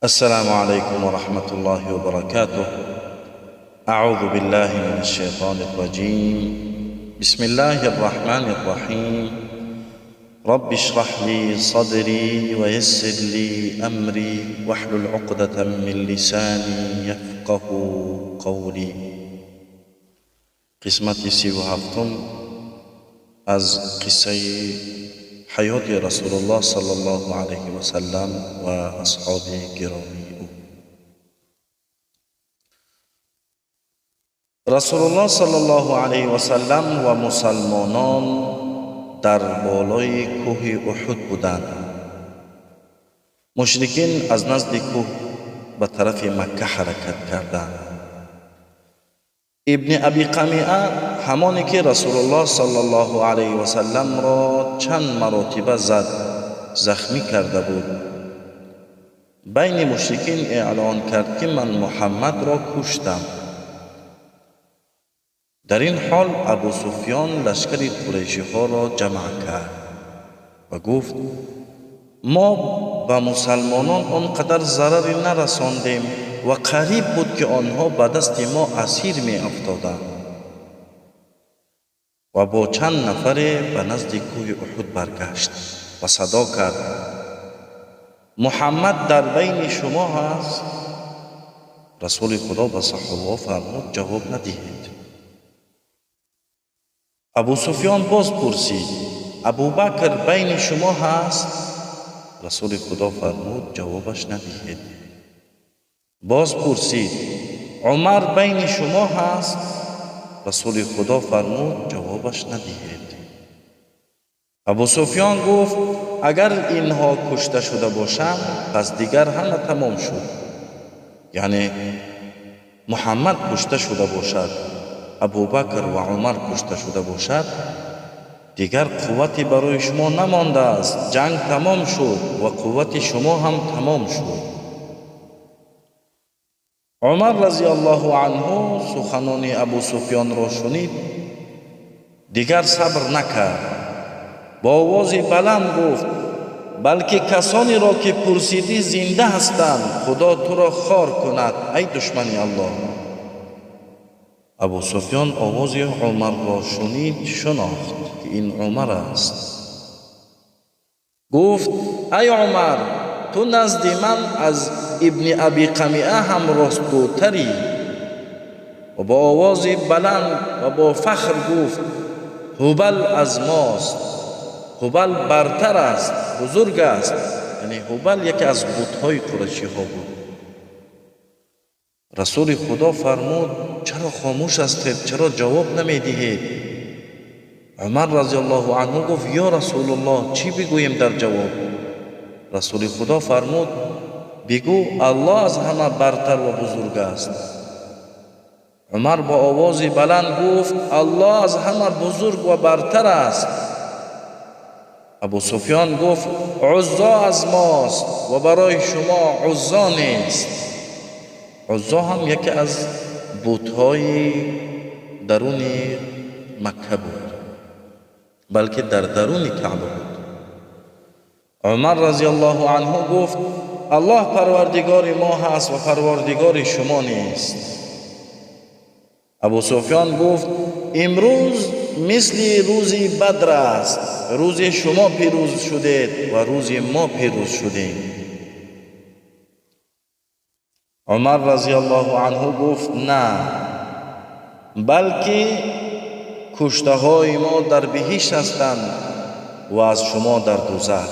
السلام عليكم ورحمة الله وبركاته. أعوذ بالله من الشيطان الرجيم. بسم الله الرحمن الرحيم. رب اشرح لي صدري ويسر لي أمري واحلل عقدة من لساني يفقه قولي. قسمت 37 از قصه حیات رسول الله صلی الله علیه و سلم و اصحاب گرامی او. رسول الله صلی الله علیه و سلم و مسلمانان در بالای کوه احد بودند. مشرکین از نزد کوه به طرف مکه حرکت کردند. ابن ابی قمیعه همانی که رسول الله صلی الله علیه و سلم را چند مراتبه زخمی کرده بود، بین مشرکین اعلان کرد که من محمد را کشتم. در این حال ابو سفیان لشکر قریشی ها را جمع کرد و گفت ما به مسلمانان آنقدر ضرری نرساندیم و قریب بود که آنها به دست ما اسیر می افتادند. و با چند نفر به نزد کوه احد برگشت و صدا کرد محمد در بین شما هست؟ رسول خدا به صحابه فرمود جواب ندهید. ابو سفیان باز پرسید ابوبکر بین شما هست؟ رسول خدا فرمود جوابش ندهید. باز پرسید عمر بین شما هست؟ رسول خدا فرمود جوابش ندهید. ابو سفیان گفت اگر اینها کشته شده باشند پس دیگر همه تمام شد. یعنی محمد کشته شده باشد، ابوبکر و عمر کشته شده باشد، دیگر قوتی برای شما نمانده است. جنگ تمام شد و قوت شما هم تمام شد. عمر رضی الله عنه سخنان ابو سفیان را شنید، دیگر صبر نکرد. با آوازی بلند گفت بلکه کسانی را که پرسیدی زنده هستند، خدا تو را خار کند ای دشمن الله. ابو سفیان آواز عمر را شنید، شناخت که این عمر است. گفت ای عمر تو نزد من از ابن ابی قمیعه هم راستگوتری. و با آواز بلند و با فخر گفت هبل از ماست، هبل برتر است، بزرگ است. یعنی هبل یکی از بت‌های قریشی ها بود. رسول خدا فرمود چرا خاموش هستید؟ چرا جواب نمیدهید؟ عمر رضی الله عنه گفت یا رسول الله چی بگویم در جواب؟ رسول خدا فرمود بگو الله از همه برتر و بزرگ است. عمر با آوازی بلند گفت الله از همه بزرگ و برتر است. ابو سفیان گفت عزا از ماست و برای شما عزا نیست. عزا هم یکی از بت‌های درون مکه بود، بلکه در درون کعبه بود. عمر رضی الله عنه گفت الله پروردگار ما هست و پروردگار شما نیست. ابو سفیان گفت امروز مثل روز بدر است، روز شما پیروز شدید و روز ما پیروز شدیم. عمر رضی الله عنه گفت نه، بلکه کشته های ما در بهشت هستند و از شما در دوزخ.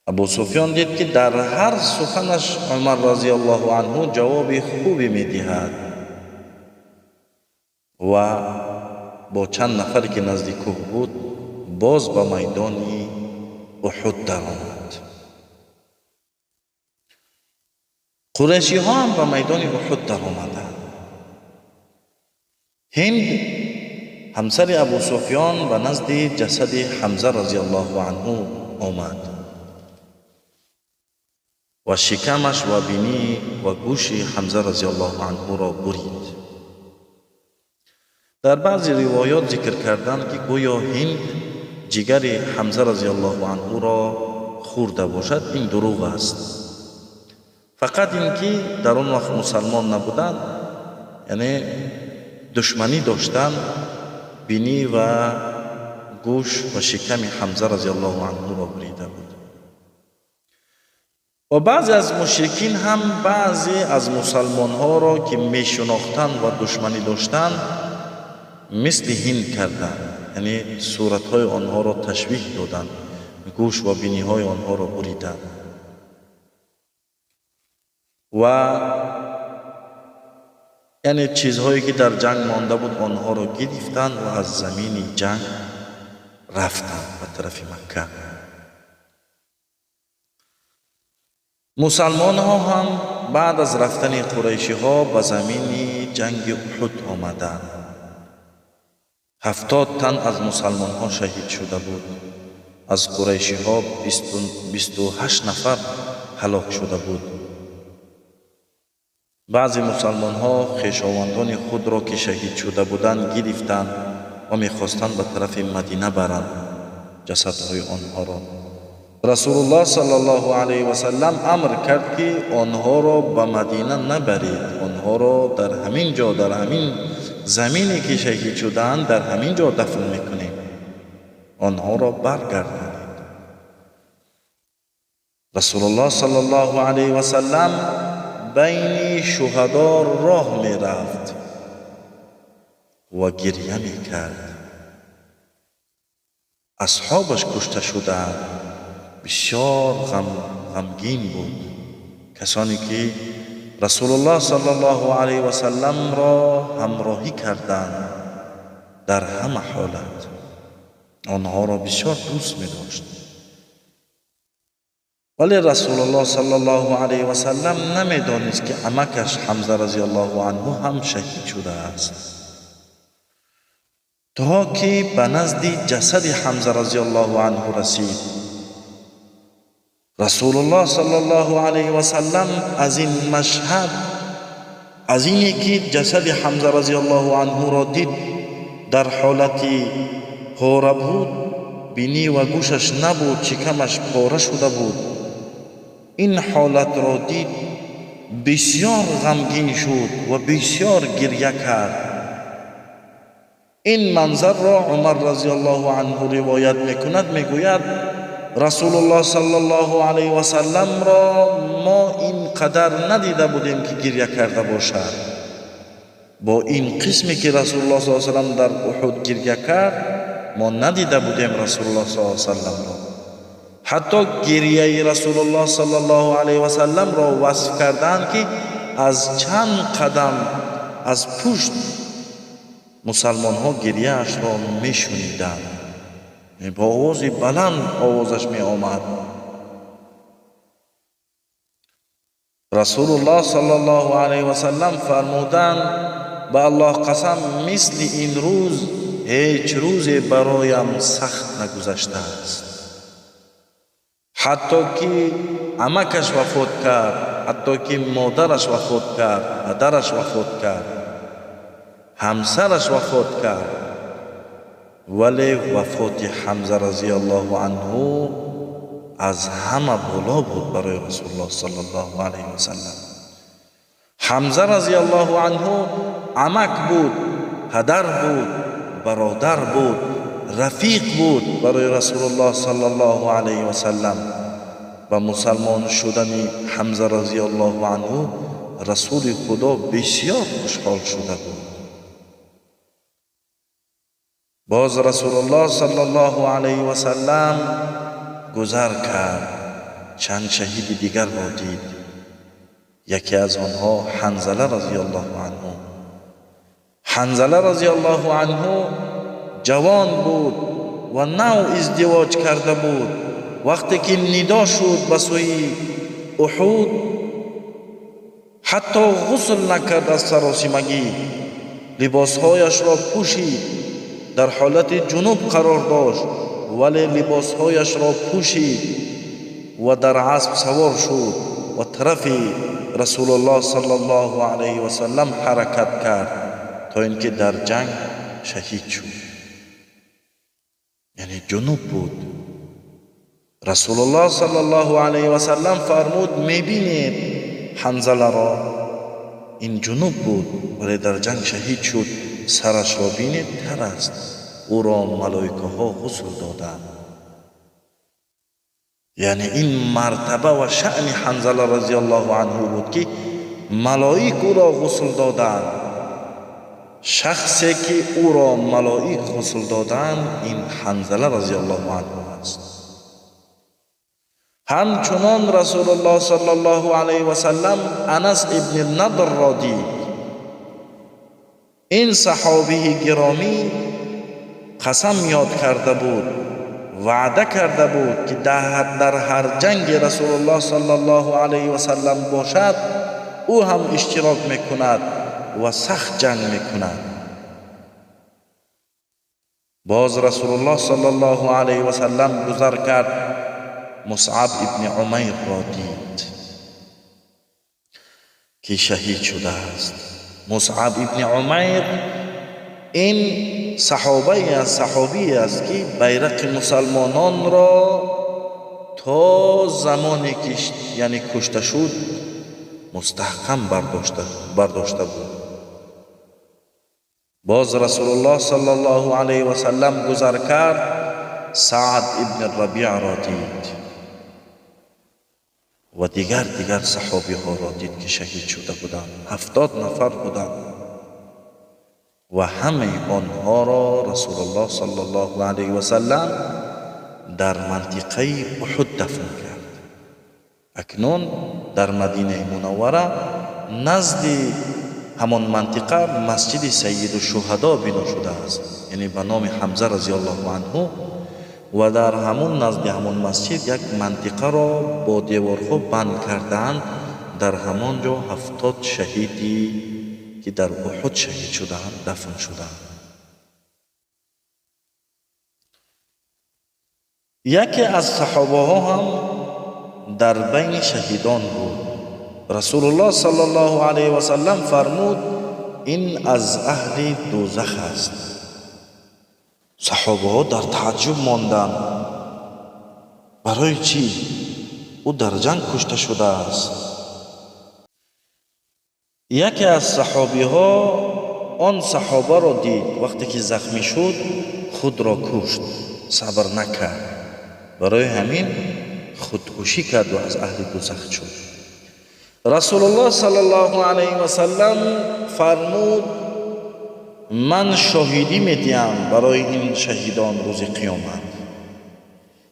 ابو سفیان دید که در هر سخنش عمر رضی الله عنه جواب خوبی میدهد و با چند نفری که نزدیک کوه بود باز به میدان احد درآمد. قریشی ها هم به میدان احد درآمدند. هند همسر ابو سفیان به نزد جسد حمزه رضی الله عنه آمد و شکمش و بینی و گوش حمزه رضی الله عنه را برید. در بعضی روایات ذکر کردند که گویا هند جگر حمزه رضی الله عنه را خورده باشد. این دروغ است. فقط اینکه در اون وقت مسلمان نبودند، یعنی دشمنی داشتن بینی و گوش و شکم حمزه رضی الله عنه را بریده بود. و بعضی از مشرکین هم بعضی از مسلمان ها را که می شناختند و دشمنی داشتند مثل هین کردند، یعنی صورت های آنها را تشویه دادند، گوش و بینی های آنها را بریدند و یعنی چیزهایی که در جنگ مانده بود آنها را گرفتند و از زمین جنگ رفتند به طرف مکه. مسلمان ها هم بعد از رفتن قریشی ها به زمین جنگ احد آمدند. 70 تن از مسلمان ها شهید شده بود. از قریشی ها 28 نفر هلاک شده بود. بعضی مسلمان ها خویشاوندان خود را که شهید شده بودند گرفتند و میخواستند به طرف مدینه برند جسدهای آنها را. رسول الله صلی الله علیه و سلم امر کرد که آنها را به مدینه نبرید، آنها را در همین جا، در همین زمینی که شهید شدند در همین جا دفن میکنیم، آنها را برگردانید. رسول الله صلی الله علیه و سلم بین شهدا راه می رفت و گریه می کرد. اصحابش کشته شدند، بسیار غمگین بود. کسانی که رسول الله صلی الله علیه و سلم را همراهی کردند در همه حالت، آنها را بسیار دوست می داشت. ولی رسول الله صلی الله علیه و سلم نمی دانست که عمکش حمزه رضی الله عنه هم شهید شده است، تا که به نزد جسد حمزه رضی الله عنه رسید. رسول الله صلی الله علیه و سلم از این مشهد، از اینی که جسد حمزه رضی الله عنه را دید در حالتی پاره بود، بینی و گوشش نبود، شکمش پاره شده بود، این حالت را دید بسیار غمگین شد و بسیار گریه کرد. این منظر را عمر رضی الله عنه روایت میکند، میگوید رسول الله صلی الله علیه و سلم را ما اینقدر ندیده بودیم که گریه کرده باشد. با این قسمی که رسول الله صلی الله علیه و سلم در احد گریه کرد ما ندیده بودیم رسول الله صلی الله علیه و سلم را. حتی گریه رسول الله صلی الله علیه و سلم را وصف کردند که از چند قدم از پشت مسلمان ها گریه اش را می شنیدند، با آواز بلند آوازش می آمد. رسول الله صلی الله علیه و سلم فرمودند به الله قسم مثل این روز هیچ روزی برایم سخت نگذشته است. حتی که عمکش وفات کرد، حتی که مادرش وفات کرد، پدرش وفات کرد، همسرش وفات کرد، ولی وفات حمزه رضی الله عنه از همه بالا بود برای رسول الله صلی الله علیه و سلم. حمزه رضی الله عنه عمک بود، پدر بود، برادر بود، رفیق بود برای رسول الله صلی الله علیه و سلم. و مسلمان شدن حمزه رضی الله عنه رسول خدا بسیار خوشحال شده بود. باز رسول الله صلی الله علیه و سلم گذر کرد، چند شهید دیگر را دید. یکی از آنها حنظله رضی الله عنه. حنظله رضی الله عنه جوان بود و نو ازدواج کرده بود. وقتی که ندا شد به سوی احد حتی غسل نکرد، از سراسیمگی لباسهایش را پوشید، در حالت جنوب قرار داشت ولی لباسهایش را پوشید و در اسب سوار شد و طرف رسول الله صلی الله علیه و سلم حرکت کرد تا اینکه در جنگ شهید شد. یعنی جنوب بود. رسول الله صلی الله علیه و سلم فرمود میبینید حنظله را این جنوب بود ولی در جنگ شهید شد. سرش را بینید تر است. او را ملائکه ها غسل دادند. یعنی این مرتبه و شأن حنظله رضی الله عنه بود که ملائک او را غسل دادند. شخصی که او را ملائک غسل دادند این حنظله رضی الله عنه است. همچنان رسول الله صلی الله علیه و سلم انس ابن النضر را دید. این صحابی گرامی قسم یاد کرده بود، وعده کرده بود که در هر جنگ رسول الله صلی الله علیه و سلم باشد او هم اشتراک میکند و سخت جنگ میکند. باز رسول الله صلی الله علیه و سلم گذر کرد، مصعب ابن عمیر را دید که شهید شده است. مصعب ابن عمیر این صحابی است که بیرق مسلمانان را تا زمانی که یعنی کشته شد مستحکم برداشته بود. باز رسول الله صلی الله علیه و سلم گذر کرد، سعد ابن ربیع را دید و دیگر صحابی ها را دید که شهید شده بودند. 70 نفر بودند و همه آنها را رسول الله صلی الله علیه و سلم در منطقه احد دفن کرد. اکنون در مدینه منوره نزد همان منطقه مسجد سید الشهدا بنا شده است، یعنی به نام حمزه رضی الله عنه، و در همون نزد همون مسجد یک منطقه را با دیوارها بند کردند. در همانجا 70 شهیدی که در احد شهید شدند دفن شدند. یکی از صحابه ها هم در بین شهیدان بود. رسول الله صلی الله علیه و سلم فرمود این از اهل دوزخ است. صحابه ها در تعجب ماندند. برای چی؟ او در جنگ کشته شده است. یکی از صحابی ها آن صحابه را دید، وقتی که زخمی شد خود را کشت، صبر نکرد. برای همین خودکشی کرد و از اهل دوزخ شد. رسول الله صلی الله علیه و سلم فرمود من شاهدی میدیم برای این شهیدان روز قیامت.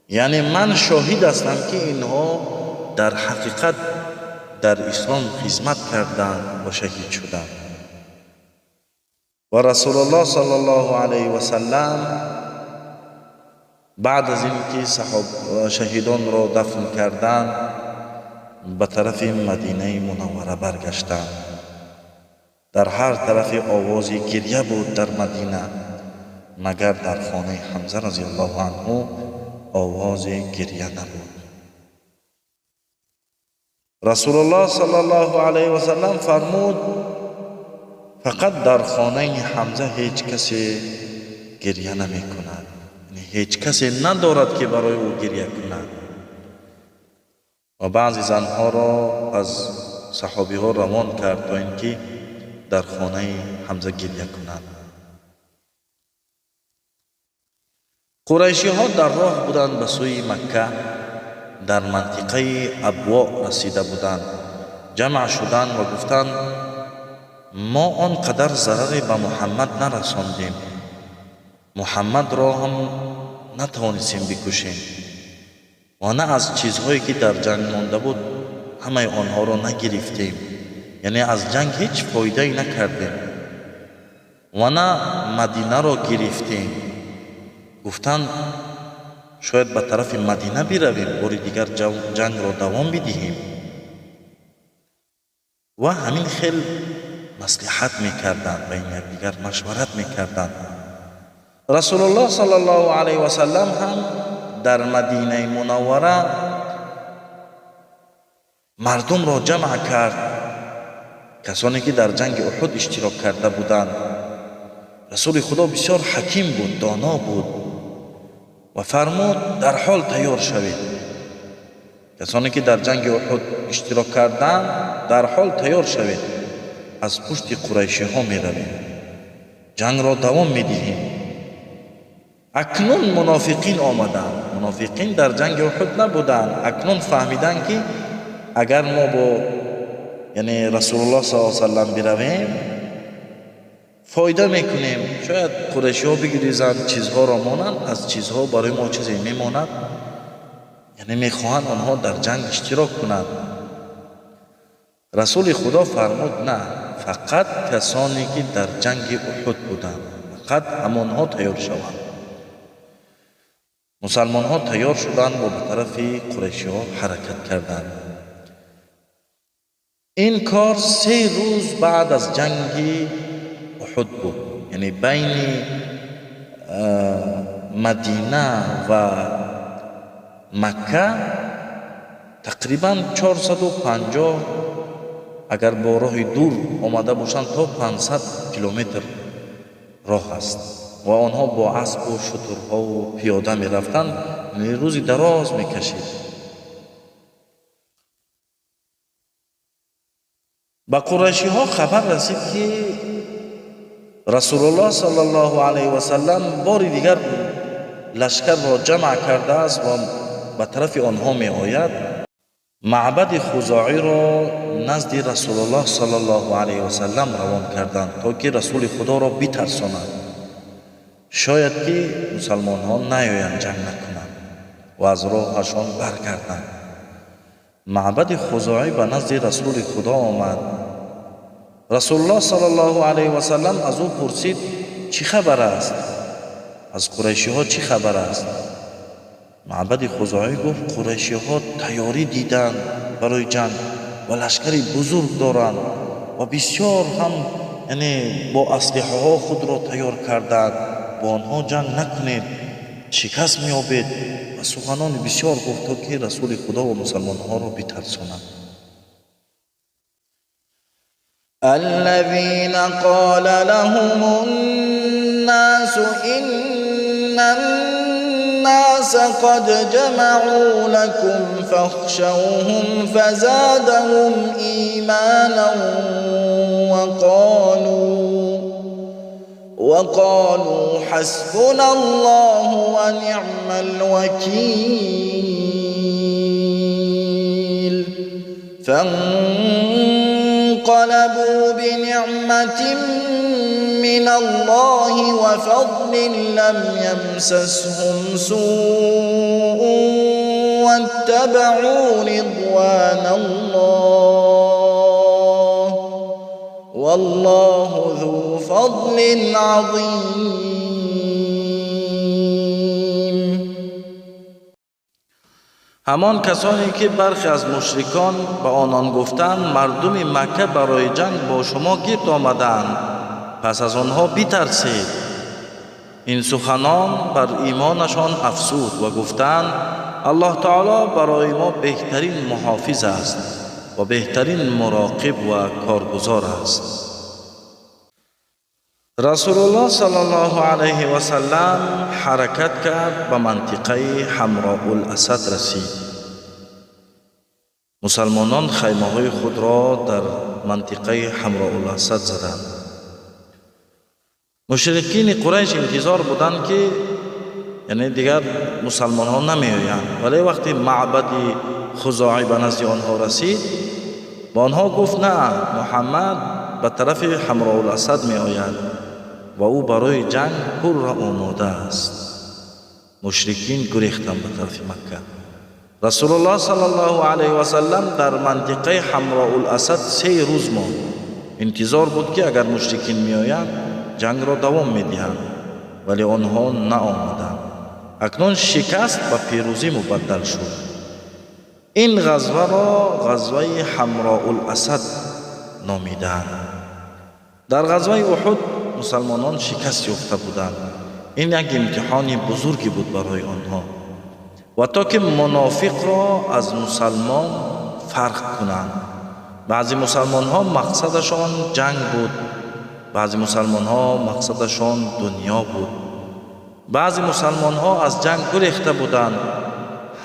یعنی من شاهد هستم که اینها در حقیقت در اسلام خدمت کردند و شهید شدند. و رسول الله صلی الله علیه و سلم بعد از اینکه شهیدان را دفن کردند به طرف مدینه منوره برگشتند. در هر طرف آواز گریه بود در مدینه، مگر در خانه حمزه رضی الله عنه آواز گریه نبود. رسول الله صلی الله علیه و سلم فرمود فقط در خانه حمزه هیچ کسی گریه نمی کند، یعنی هیچ کسی ندارد که برای او گریه کند. و بعضی زنها را از صحابی ها روان کرد تا اینکه در خانه حمزه گریه کنند. قریشی ها در راه بودند به سوی مکه. در منطقه ابواء رسیده بودند. جمع شدند و گفتند ما آنقدر ضرری به محمد نرساندیم، محمد را هم نتوانستیم بکشیم و نه از چیزهایی که در جنگ مانده بود همه آنها را نگرفتیم، یعنی از جنگ هیچ فایده نکردیم و نه مدینه را گرفتیم. گفتند شاید به طرف مدینه برویم، بار دیگر جنگ را دوام بدهیم. و همین خیل مصلحت میکردند، بین یکدیگر مشورت میکردند. رسول الله صلی الله علیه و سلم هم در مدینه منوره مردم را جمع کرد، کسانی که در جنگ احد اشتراک کرده بودند. رسول خدا بسیار حکیم بود، دانا بود و فرمود در حال تیار شوید. کسانی که در جنگ احد اشتراک کردند در حال تیار شوید، از پشت قریشی ها می رویم، جنگ را دوام می دهیم. اکنون منافقین آمدند. منافقین در جنگ احد نبودند. اکنون فهمیدند که اگر ما با رسول الله صلی الله علیه و سلم برویم فایده میکنیم. شاید قریشی ها بگریزند، چیزها را مانند، از چیزها برای ما چیزی میماند، میخواهند آنها در جنگ اشتراک کنند. رسول خدا فرمود نه، فقط کسانی که در جنگ احد بودند، فقط همانها تیار شوند. مسلمان ها تیار شدند و به طرف قریشی ها حرکت کردند. این کار 3 روز بعد از جنگ احد بود. بین مدینه و مکه تقریبا 450 اگر با راه دور آمده باشند تا 500 کیلومتر راه است و آنها با اسب و شترها و پیاده می رفتند. روزی دراز می کشید. به قریشی ها خبر رسید که رسول الله صلی الله علیه و سلم بار دیگر لشکر را جمع کرده است و به طرف آنها می آید. معبد خزاعی را نزد رسول الله صلی الله علیه و سلم روان کردند تا که رسول خدا را بترسانند، شاید که مسلمان ها نیایند جنگ نکنند و از راهشان برگردند. معبد خزاعی به نزد رسول خدا آمد. رسول الله صلی الله علیه و سلم از او پرسید چی خبر است؟ از قریشی ها چی خبر است؟ معبد خزاعی گفت قریشی ها تیاری دیدند برای جنگ و لشکری بزرگ دارند و بسیار هم با اسلحه ها خود را تیار کردند. با آنها جنگ نکنید، شکست می‌یابید. و سخنان بسیار گفت که رسول خدا و مسلمان ها را بترسانند. الذين قال لهم الناس إن الناس قد جمعوا لكم فاخشوهم فزادهم إيمانا وقالوا حسبنا الله ونعم الوكيل. فانقلبوا بنعمة من الله وفضل لم يمسسهم سوء واتبعوا رضوان الله والله ذو فضل عظیم. همان کسانی که برخی از مشرکان به آنان گفتند مردم مکه برای جنگ با شما گرد آمدند، پس از آنها بترسید. این سخنان بر ایمانشان افزود و گفتند الله تعالی برای ما بهترین محافظ است و بهترین مراقب و کارگزار است. رسول الله صلی الله علیه و سلم حرکت کرد به منطقه حمراء الاسد رسید. مسلمانان خیمه های خود را در منطقه حمراء الاسد زدند. مشرکین قریش انتظار بودند که دیگر مسلمان ها نمی آیند، ولی وقتی معبد خزاعی به نزد آنها رسید با آنها گفت نه، محمد به طرف حمراء الاسد می آید و او برای جنگ پر آماده است. مشرکین گریختند به طرف مکه. رسول الله صلی الله علیه و سلم در منطقه حمراء الاسد 3 روز ماند. انتظار بود که اگر مشرکین می آیند جنگ را دوام می دهند، ولی آنها نآمدند. اکنون شکست و پیروزی مبدل شد. این غزوه را غزوه حمراء الاسد نامیدند. در غزوه احد مسلمانان شکست یافته بودند. این یک امتحان بزرگی بود برای آنها و تا که منافق را از مسلمان فرق کنند. بعضی مسلمان ها مقصدشان جنگ بود، بعضی مسلمان ها مقصدشان دنیا بود. بعضی مسلمان ها از جنگ گریخته بودند.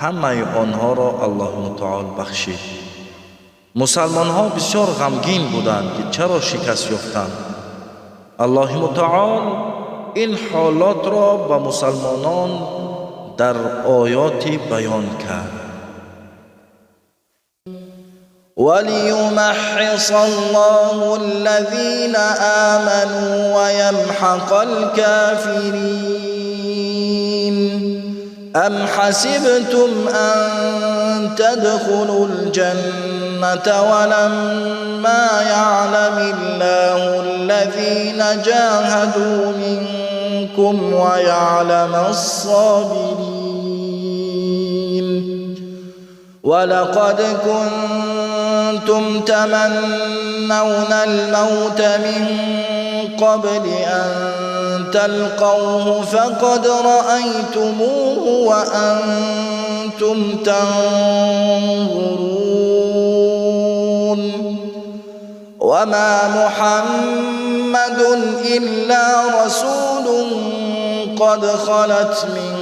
همه آنها را الله متعال بخشید. مسلمان ها بسیار غمگین بودند که چرا شکست یافتند. الله متعال این حالات را به مسلمانان در آیاتی بیان کرد. وَلِيُمَحِّصَ اللَّهُ الَّذِينَ آمَنُوا وَيَمْحَقَ الْكَافِرِينَ أَمْ حَسِبْتُمْ أَن تَدْخُلُوا الْجَنَّةَ وَلَمَّا يَعْلَمِ اللَّهُ الَّذِينَ جَاهَدُوا مِنكُمْ وَيَعْلَمَ الصَّابِرِينَ وَلَقَدْ كُنتُمْ تَمَنَّوْنَ الْمَوْتَ مِن قَبْلِ أَن تَلْقَوْهُ فَقَدْ رَأَيْتُمُوهُ وَأَنتُمْ تَنظُرُونَ وَمَا مُحَمَّدٌ إِلَّا رَسُولٌ قَدْ خَلَتْ مِن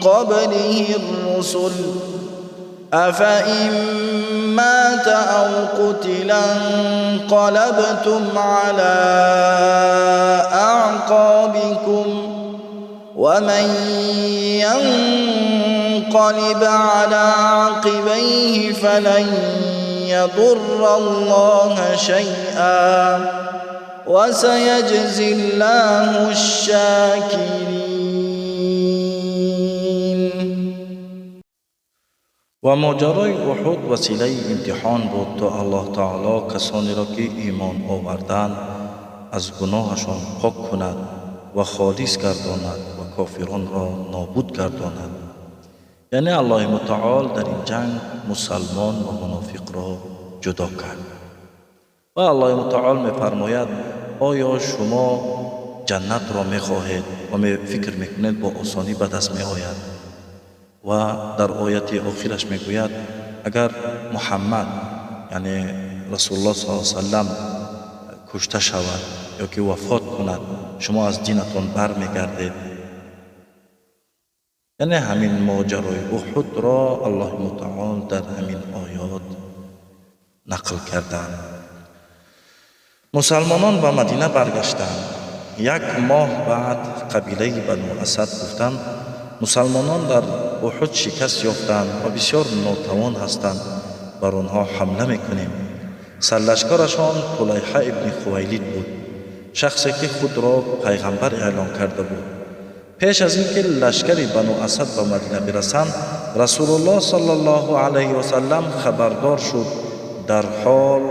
قَبْلِهِ الرُّسُلُ أَفَإِن مَّاتَ أَوْ قُتِلَ انقَلَبْتُمْ عَلَىٰ أَعْقَابِكُمْ وَمَن يَنقَلِبْ عَلَىٰ عَقِبَيْهِ فَلَن يَضُرَّ اللَّهَ شَيْئًا وَسَيَجْزِي اللَّهُ الشَّاكِرِينَ. و ماجرای احد وسیله امتحان بود تا الله تعالی کسانی را که ایمان آوردند از گناهشان پاک کند و خالص گرداند و کافران را نابود گرداند. یعنی الله متعال در این جنگ مسلمان و منافق را جدا کرد. و الله متعال می‌فرماید آیا شما جنت را می‌خواهید و فکر می‌کنید با آسانی به دست می‌آید؟ و در آیت آخرش میگوید اگر محمد یعنی رسول الله صلی الله علیه وسلم کشته شود یا که وفات کند شما از دینتان بر میگردید. یعنی همین ماجرای احد را الله متعال در همین آیات نقل کردند. مسلمانان به مدینه برگشتند. 1 ماه بعد قبیله بنو اسد گفتند مسلمانان در احد شکست یافتند و بسیار ناتوان هستند، بر آنها حمله میکنیم. سرلشکرشان طلیحه ابن خویلد بود، شخصی که خود را پیغمبر اعلان کرده بود. پیش از اینکه لشکر بنو اسد به مدینه برسند رسول الله صلی الله علیه و سلم خبردار شد، در حال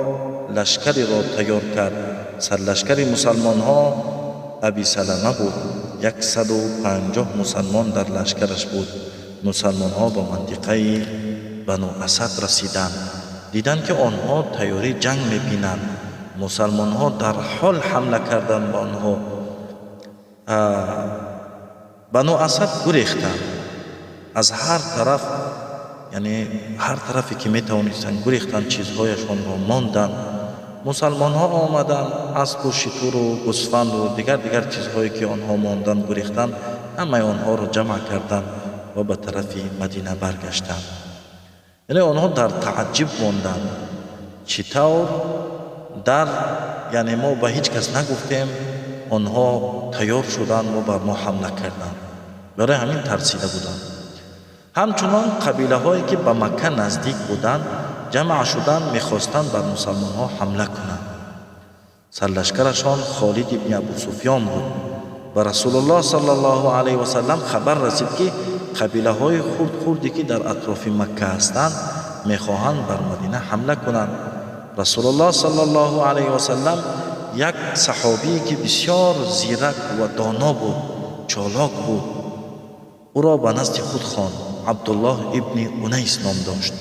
لشکری را تیار کرد. سرلشکر مسلمان ها ابی سلمه بود. 150 مسلمان در لشکرش بود. مسلمان ها به منطقه بنو اسد رسیدند، دیدند که آنها تیاری جنگ میبینند. مسلمان ها در حال حمله کردند به آنها. بنو اسد گریختند از هر طرف، یعنی هر طرفی که میتوانستند گریختند، چیزهایشان را ماندند. مسلمان ها آمدند اسب و شتر و گوسفند و دیگر چیزهایی که آنها ماندند گریختند، همه آنها را جمع کردند و به طرف مدینه برگشتند. یعنی آنها در تعجب ماندند چطور یعنی ما به هیچ کس نگفتیم آنها تیار شدند و بر ما حمله کردند. برای همین ترسیده بودند. همچنان قبیله هایی که به مکه نزدیک بودند جمع شدند، میخواستند بر مسلمان ها حمله کنند. سرلشکرشان خالد ابن ابو سفیان بود. و رسول الله صلی الله علیه و سلم خبر رسید که قبیله های خردی که در اطراف مکه هستند میخواهند بر مدینه حمله کنند. رسول الله صلی الله علیه و سلم یک صحابی که بسیار زیرک و دانا بود، چالاک بود، او را به نزد خود خواند. عبدالله ابن انیس نام داشت.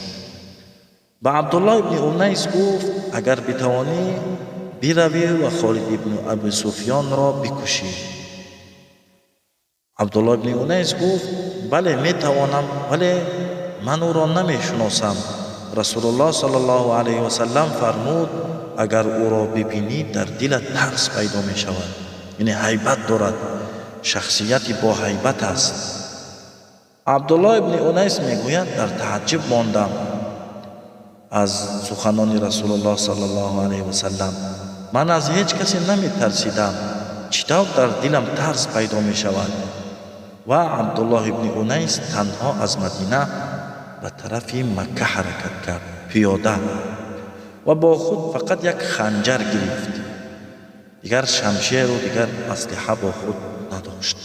به عبدالله ابن انیس گفت اگر بتوانی بروی و خالد ابن ابو سفیان را بکشی. عبدالله ابن انیس گفت بله میتوانم، ولی من او را نمیشناسم. رسول الله صلی الله علیه و سلم فرمود اگر او را ببینی در دلت ترس پیدا می شود، یعنی هیبت دارد، شخصیتی با هیبت است. عبدالله ابن اونیس میگوید در تعجب ماندم از سخنان رسول الله صلی الله علیه و سلم. من از هیچ کسی نمی ترسیدم، چطور در دلم ترس پیدا می شود؟ و عبدالله ابن اونیس تنها از مدینه به طرف مکه حرکت کرد پیاده و با خود فقط یک خنجر گرفت، دیگر شمشیر و دیگر اسلحه با خود نداشت.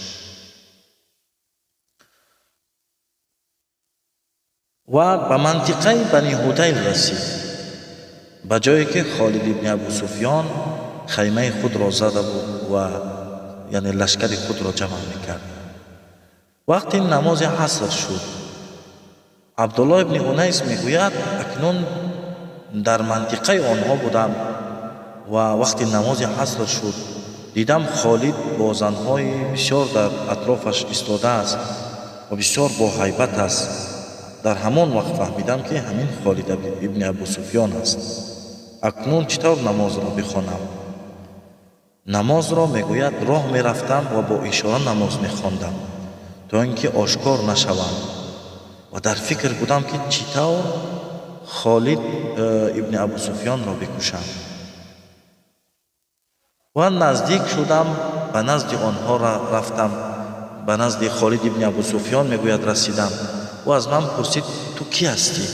و به منطقه بنی حدیل رسید، به جایی که خالد ابن ابو سفیان خیمه خود را زده بود و یعنی لشکر خود را جمع میکرد. وقتی نماز عصر شد، عبدالله ابن اونیس میگوید اکنون در منطقه آنها بودم و وقتی نماز عصر شد دیدم خالد با زنهای بسیار در اطرافش ایستاده است و بسیار با هیبت است. در همان وقت فهمیدم که همین خالد ابن ابو سفیان است. اکنون چطور نماز را بخوانم؟ نماز را میگوید راه میرفتم و با اشاره نماز میخواندم تا اینکه آشکار نشوم و در فکر بودم که چطور خالد ابن ابو سفیان را بکشم. و نزدیک شدم، به نزد آنها رفتم، به نزد خالد ابن ابو سفیان میگوید رسیدم و از من پرسید تو کی هستی؟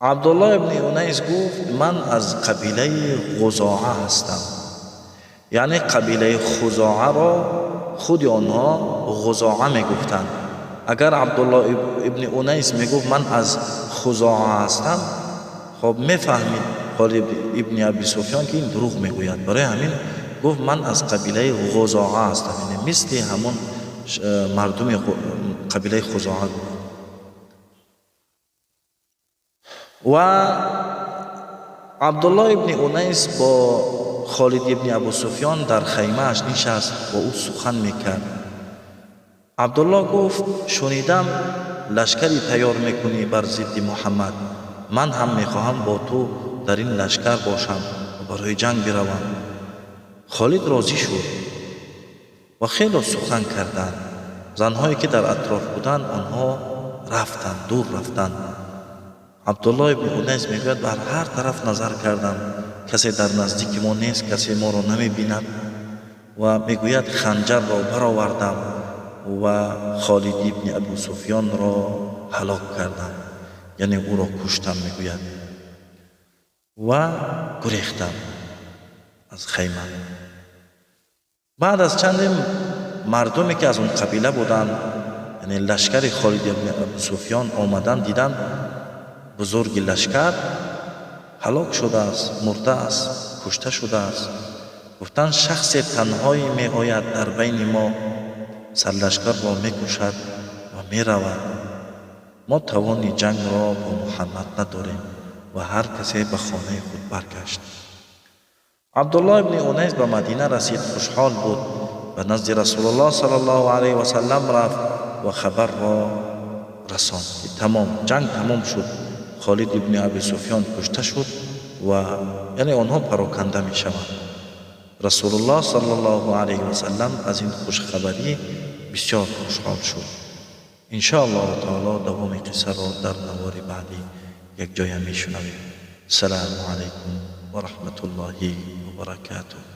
عبدالله ابن اونیس گفت من از قبیله خزاعه هستم. یعنی قبیله خزاعه را خود آنها خزاعه میگفتند. اگر عبدالله ابن اونیس میگفت من از خزاعه هستم، خب میفهمید خالد ابن ابی سفیان که این دروغ میگوید. برای همین گفت من از قبیله خزاعه هستم، یعنی مثل همون مردم قبیله خزاعه. و عبدالله ابن اونیس با خالد ابن ابو سفیان در خیمه اش نشست با او سخن میکرد. عبدالله گفت شنیدم لشکری تیار میکنی بر ضد محمد، من هم میخواهم با تو در این لشکر باشم و برای جنگ بروم. خالد راضی شد و خیلی سخن کردند. زنهایی که در اطراف بودند آنها رفتند، دور رفتند. عبدالله ابن اونیس میگوید بر هر طرف نظر کردم، کسی در نزدیک ما نیست، کسی ما را نمیبیند و میگوید خنجر را برآوردم و خالد ابن ابو سفیان را هلاک کردم، یعنی او را کشتم میگوید و گریختم از خیمه. بعد از چند مردمی که از اون قبیله بودند، یعنی لشکر خالد ابن ابو سفیان آمدن، دیدن بزرگ لشکر هلاک شده است، مرده است، کشته شده است. گفتند شخص تنهایی می آید در بین ما، سرلشکر را می کشد و می رود. ما توان جنگ را با محمد نداریم و هر کسی به خانه خود برگشت. عبدالله ابن اونیس به مدینه رسید، خوشحال بود، به نزد رسول الله صلی الله علیه و سلم رفت و خبر را رساند که تمام جنگ تمام شد، خالد ابن ابی سفیان کشته شد و یعنی آنها پراکنده می شوند. رسول الله صلی الله علیه و سلم از این خوشخبری بسیار خوشحال شد. ان شاء الله تعالی دوام قصه را در نوار بعدی یک جای می شنویم. السلام علیکم و رحمت الله و برکاته.